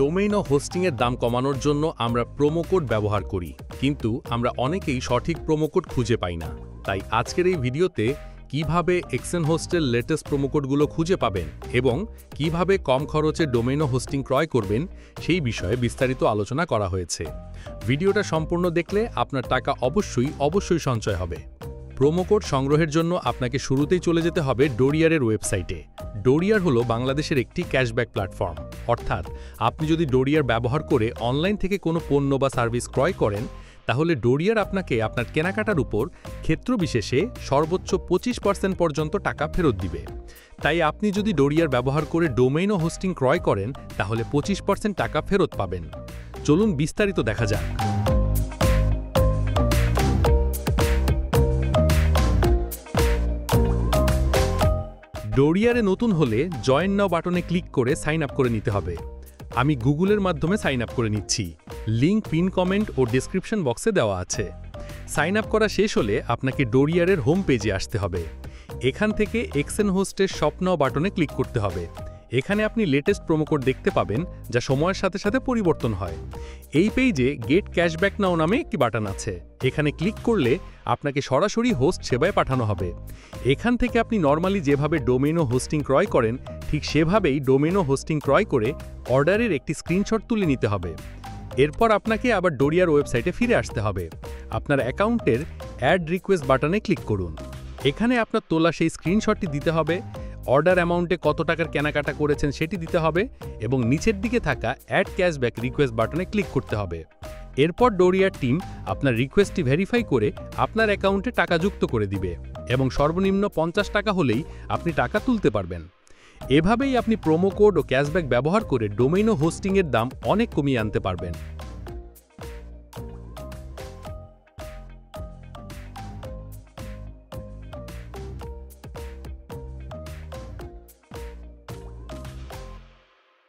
Domain ও হোস্টিংয়ের দাম কমানোর জন্য আমরা প্রোমো কোড ব্যবহার করি, কিন্তু আমরা অনেকেই সঠিক প্রোমো কোড খুঁজে পাই না। তাই আজকের এই ভিডিওতে কিভাবে এক্সেন হোস্টের লেটেস্ট প্রোমো কোডগুলো খুঁজে পাবেন এবং কিভাবে কম খরচে ডোমেইন ও হোস্টিং ক্রয় করবেন সেই বিষয়ে বিস্তারিত আলোচনা করা হয়েছে। ভিডিওটা সম্পূর্ণ দেখলে আপনার টাকা অবশ্যই সঞ্চয় হবে। প্রোমো কোড সংগ্রহের জন্য আপনাকে শুরুতেই চলে যেতে হবে ডোরিয়ারের ওয়েবসাইটে। ডোরিয়ার হলো বাংলাদেশের একটি ক্যাশব্যাক প্ল্যাটফর্ম, অর্থাৎ আপনি যদি ডোরিয়ার ব্যবহার করে অনলাইন থেকে কোনো পণ্য বা সার্ভিস ক্রয় করেন, তাহলে ডোরিয়ার আপনাকে আপনার কেনাকাটার উপর ক্ষেত্রবিশেষে সর্বোচ্চ 25% পর্যন্ত টাকা ফেরত দিবে। তাই আপনি যদি ডোরিয়ার ব্যবহার করে ডোমেইন ও হোস্টিং ক্রয় করেন, তাহলে 25% টাকা ফেরত পাবেন। চলুন বিস্তারিত দেখা যাক। ডোরিয়ারে নতুন হলে জয়েন নাও বাটনে ক্লিক করে সাইন আপ করে নিতে হবে। আমি গুগলের মাধ্যমে সাইন আপ করে নিচ্ছি। লিঙ্ক পিন কমেন্ট ও ডেসক্রিপশন বক্সে দেওয়া আছে। সাইন আপ করা শেষ হলে আপনাকে ডোরিয়ারের হোম পেজে আসতে হবে। এখান থেকে এক্সেন হোস্টের শপ নাও বাটনে ক্লিক করতে হবে। এখানে আপনি লেটেস্ট প্রোমো কোড দেখতে পাবেন, যা সময়ের সাথে সাথে পরিবর্তন হয়। এই পেজে গেট ক্যাশব্যাক নাও নামে একটি বাটন আছে। এখানে ক্লিক করলে আপনাকে সরাসরি হোস্ট সেবায় পাঠানো হবে। এখান থেকে আপনি নর্মালি যেভাবে ডোমেইন ও হোস্টিং ক্রয় করেন, ঠিক সেভাবেই ডোমেইন ও হোস্টিং ক্রয় করে অর্ডারের একটি স্ক্রিনশট তুলে নিতে হবে। এরপর আপনাকে আবার ডোরিয়ার ওয়েবসাইটে ফিরে আসতে হবে। আপনার অ্যাকাউন্টের অ্যাড রিকোয়েস্ট বাটনে ক্লিক করুন। এখানে আপনার তোলা সেই স্ক্রিনশটটি দিতে হবে, অর্ডার অ্যামাউন্টে কত টাকার কেনাকাটা করেছেন সেটি দিতে হবে এবং নিচের দিকে থাকা অ্যাড ক্যাশব্যাক রিকোয়েস্ট বাটনে ক্লিক করতে হবে। এরপর ডোরিয়ার টিম আপনার রিকোয়েস্টটি ভেরিফাই করে আপনার অ্যাকাউন্টে টাকা যুক্ত করে দিবে এবং সর্বনিম্ন 50 টাকা হলেই আপনি টাকা তুলতে পারবেন। এভাবেই আপনি প্রোমো কোড ও ক্যাশব্যাক ব্যবহার করে ডোমেইন ও হোস্টিংয়ের দাম অনেক কমিয়ে আনতে পারবেন।